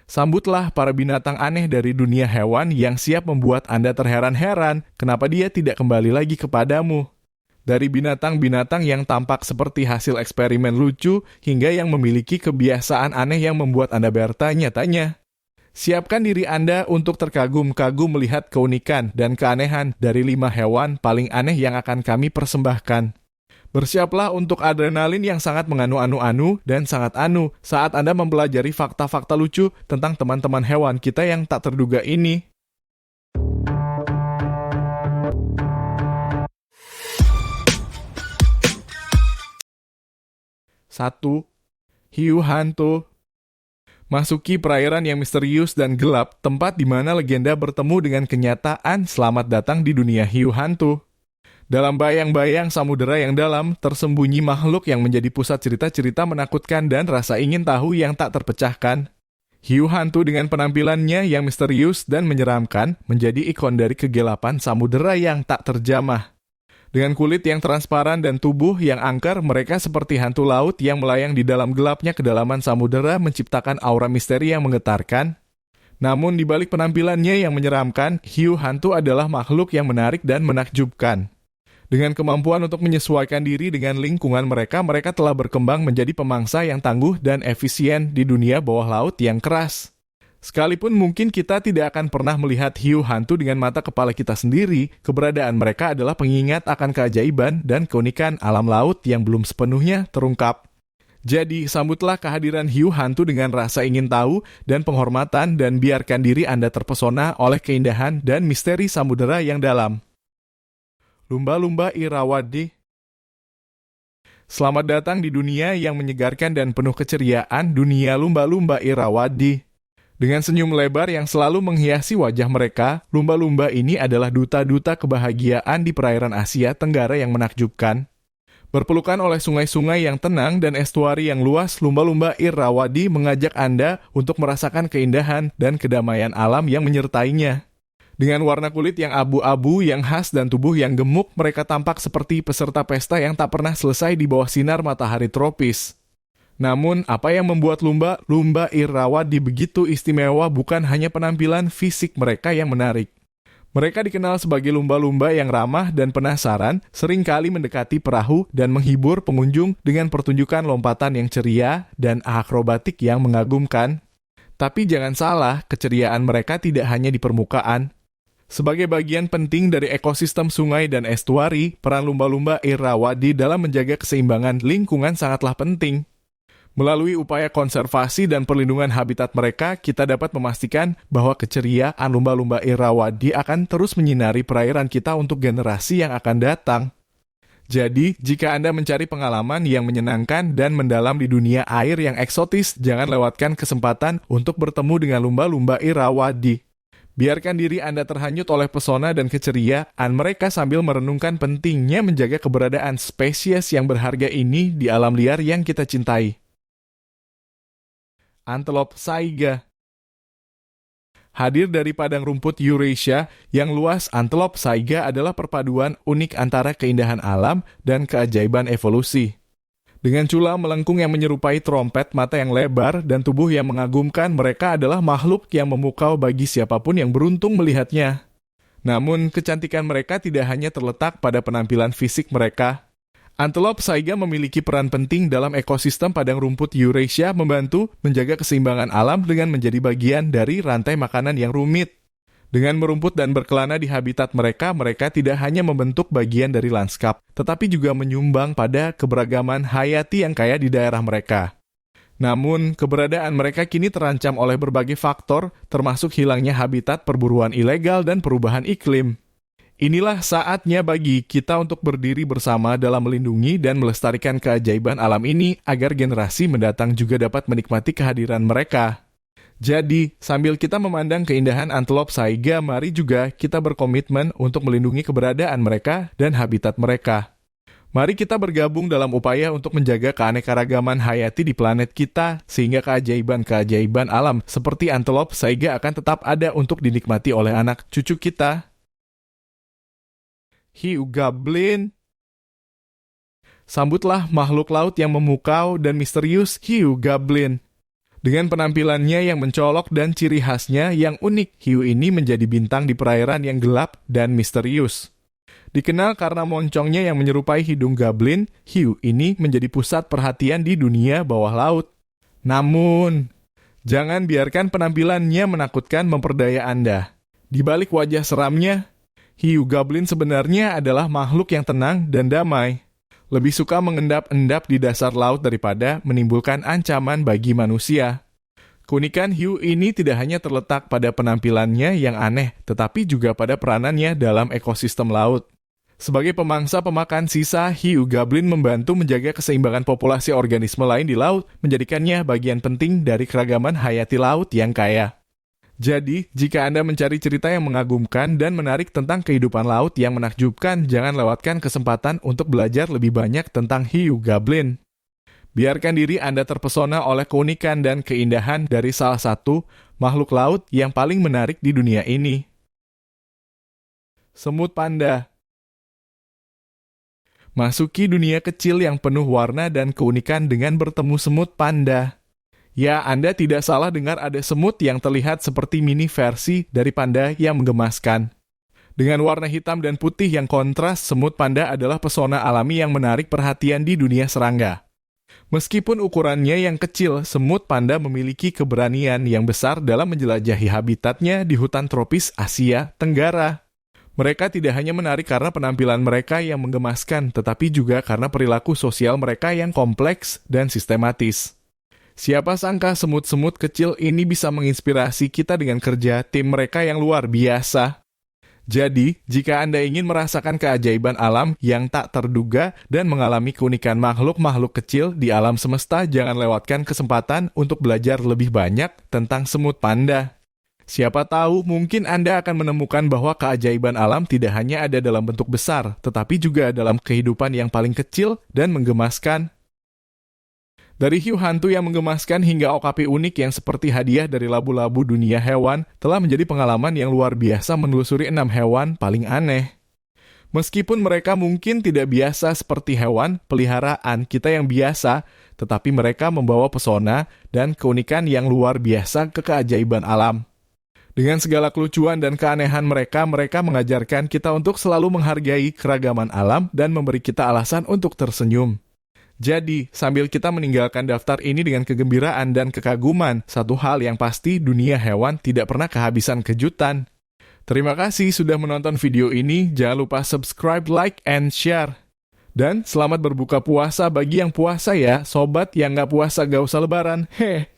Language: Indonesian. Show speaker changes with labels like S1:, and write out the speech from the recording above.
S1: Sambutlah para binatang aneh dari dunia hewan yang siap membuat Anda terheran-heran kenapa dia tidak kembali lagi kepadamu. Dari binatang-binatang yang tampak seperti hasil eksperimen lucu hingga yang memiliki kebiasaan aneh yang membuat Anda bertanya-tanya. Siapkan diri Anda untuk terkagum-kagum melihat keunikan dan keanehan dari 5 hewan paling aneh yang akan kami persembahkan. Bersiaplah untuk adrenalin yang sangat menganu-anu-anu dan sangat anu saat Anda mempelajari fakta-fakta lucu tentang teman-teman hewan kita yang tak terduga ini. 1. Hiu hantu. Masuki perairan yang misterius dan gelap, tempat di mana legenda bertemu dengan kenyataan. Selamat datang di dunia hiu hantu. Dalam bayang-bayang samudera yang dalam, tersembunyi makhluk yang menjadi pusat cerita-cerita menakutkan dan rasa ingin tahu yang tak terpecahkan. Hiu hantu dengan penampilannya yang misterius dan menyeramkan menjadi ikon dari kegelapan samudera yang tak terjamah. Dengan kulit yang transparan dan tubuh yang angker, mereka seperti hantu laut yang melayang di dalam gelapnya kedalaman samudera menciptakan aura misteri yang menggetarkan. Namun di balik penampilannya yang menyeramkan, hiu hantu adalah makhluk yang menarik dan menakjubkan. Dengan kemampuan untuk menyesuaikan diri dengan lingkungan mereka, mereka telah berkembang menjadi pemangsa yang tangguh dan efisien di dunia bawah laut yang keras. Sekalipun mungkin kita tidak akan pernah melihat hiu hantu dengan mata kepala kita sendiri, keberadaan mereka adalah pengingat akan keajaiban dan keunikan alam laut yang belum sepenuhnya terungkap. Jadi, sambutlah kehadiran hiu hantu dengan rasa ingin tahu dan penghormatan dan biarkan diri Anda terpesona oleh keindahan dan misteri samudera yang dalam. Lumba-lumba Irrawaddy. Selamat datang di dunia yang menyegarkan dan penuh keceriaan, dunia lumba-lumba Irrawaddy. Dengan senyum lebar yang selalu menghiasi wajah mereka, lumba-lumba ini adalah duta-duta kebahagiaan di perairan Asia Tenggara yang menakjubkan. Berpelukan oleh sungai-sungai yang tenang dan estuari yang luas, lumba-lumba Irrawaddy mengajak Anda untuk merasakan keindahan dan kedamaian alam yang menyertainya. Dengan warna kulit yang abu-abu yang khas dan tubuh yang gemuk, mereka tampak seperti peserta pesta yang tak pernah selesai di bawah sinar matahari tropis. Namun, apa yang membuat lumba-lumba Irrawaddy begitu istimewa bukan hanya penampilan fisik mereka yang menarik. Mereka dikenal sebagai lumba-lumba yang ramah dan penasaran, seringkali mendekati perahu dan menghibur pengunjung dengan pertunjukan lompatan yang ceria dan akrobatik yang mengagumkan. Tapi jangan salah, keceriaan mereka tidak hanya di permukaan. Sebagai bagian penting dari ekosistem sungai dan estuari, peran lumba-lumba Irrawaddy dalam menjaga keseimbangan lingkungan sangatlah penting. Melalui upaya konservasi dan perlindungan habitat mereka, kita dapat memastikan bahwa keceriaan lumba-lumba Irrawaddy akan terus menyinari perairan kita untuk generasi yang akan datang. Jadi, jika Anda mencari pengalaman yang menyenangkan dan mendalam di dunia air yang eksotis, jangan lewatkan kesempatan untuk bertemu dengan lumba-lumba Irrawaddy. Biarkan diri Anda terhanyut oleh pesona dan keceriaan mereka sambil merenungkan pentingnya menjaga keberadaan spesies yang berharga ini di alam liar yang kita cintai. Antelop saiga. Hadir dari padang rumput Eurasia yang luas, antelop saiga adalah perpaduan unik antara keindahan alam dan keajaiban evolusi. Dengan cula melengkung yang menyerupai trompet, mata yang lebar, dan tubuh yang mengagumkan, mereka adalah makhluk yang memukau bagi siapapun yang beruntung melihatnya. Namun, kecantikan mereka tidak hanya terletak pada penampilan fisik mereka. Antelop saiga memiliki peran penting dalam ekosistem padang rumput Eurasia, membantu menjaga keseimbangan alam dengan menjadi bagian dari rantai makanan yang rumit. Dengan merumput dan berkelana di habitat mereka, mereka tidak hanya membentuk bagian dari lanskap, tetapi juga menyumbang pada keberagaman hayati yang kaya di daerah mereka. Namun, keberadaan mereka kini terancam oleh berbagai faktor, termasuk hilangnya habitat, perburuan ilegal, dan perubahan iklim. Inilah saatnya bagi kita untuk berdiri bersama dalam melindungi dan melestarikan keajaiban alam ini agar generasi mendatang juga dapat menikmati kehadiran mereka. Jadi, sambil kita memandang keindahan antelop saiga, mari juga kita berkomitmen untuk melindungi keberadaan mereka dan habitat mereka. Mari kita bergabung dalam upaya untuk menjaga keanekaragaman hayati di planet kita, sehingga keajaiban-keajaiban alam seperti antelop saiga akan tetap ada untuk dinikmati oleh anak cucu kita. Hiu goblin. Sambutlah makhluk laut yang memukau dan misterius, hiu goblin. Dengan penampilannya yang mencolok dan ciri khasnya yang unik, hiu ini menjadi bintang di perairan yang gelap dan misterius. Dikenal karena moncongnya yang menyerupai hidung goblin, hiu ini menjadi pusat perhatian di dunia bawah laut. Namun, jangan biarkan penampilannya menakutkan memperdaya Anda. Di balik wajah seramnya, hiu goblin sebenarnya adalah makhluk yang tenang dan damai. Lebih suka mengendap-endap di dasar laut daripada menimbulkan ancaman bagi manusia. Keunikan hiu ini tidak hanya terletak pada penampilannya yang aneh, tetapi juga pada peranannya dalam ekosistem laut. Sebagai pemangsa pemakan sisa, hiu goblin membantu menjaga keseimbangan populasi organisme lain di laut, menjadikannya bagian penting dari keragaman hayati laut yang kaya. Jadi, jika Anda mencari cerita yang mengagumkan dan menarik tentang kehidupan laut yang menakjubkan, jangan lewatkan kesempatan untuk belajar lebih banyak tentang hiu goblin. Biarkan diri Anda terpesona oleh keunikan dan keindahan dari salah satu makhluk laut yang paling menarik di dunia ini. Semut panda. Masuki dunia kecil yang penuh warna dan keunikan dengan bertemu semut panda. Ya, Anda tidak salah dengar ada semut yang terlihat seperti mini versi dari panda yang menggemaskan. Dengan warna hitam dan putih yang kontras, semut panda adalah pesona alami yang menarik perhatian di dunia serangga. Meskipun ukurannya yang kecil, semut panda memiliki keberanian yang besar dalam menjelajahi habitatnya di hutan tropis Asia Tenggara. Mereka tidak hanya menarik karena penampilan mereka yang menggemaskan, tetapi juga karena perilaku sosial mereka yang kompleks dan sistematis. Siapa sangka semut-semut kecil ini bisa menginspirasi kita dengan kerja tim mereka yang luar biasa. Jadi, jika Anda ingin merasakan keajaiban alam yang tak terduga dan mengalami keunikan makhluk-makhluk kecil di alam semesta, jangan lewatkan kesempatan untuk belajar lebih banyak tentang semut panda. Siapa tahu mungkin Anda akan menemukan bahwa keajaiban alam tidak hanya ada dalam bentuk besar, tetapi juga dalam kehidupan yang paling kecil dan menggemaskan. Dari hiu hantu yang menggemaskan hingga okapi unik yang seperti hadiah dari labu-labu dunia hewan, telah menjadi pengalaman yang luar biasa menelusuri 6 hewan paling aneh. Meskipun mereka mungkin tidak biasa seperti hewan peliharaan kita yang biasa, tetapi mereka membawa pesona dan keunikan yang luar biasa ke keajaiban alam. Dengan segala kelucuan dan keanehan mereka, mereka mengajarkan kita untuk selalu menghargai keragaman alam dan memberi kita alasan untuk tersenyum. Jadi, sambil kita meninggalkan daftar ini dengan kegembiraan dan kekaguman, satu hal yang pasti dunia hewan tidak pernah kehabisan kejutan. Terima kasih sudah menonton video ini, jangan lupa subscribe, like, and share. Dan selamat berbuka puasa bagi yang puasa ya, sobat yang nggak puasa gak usah lebaran, heh.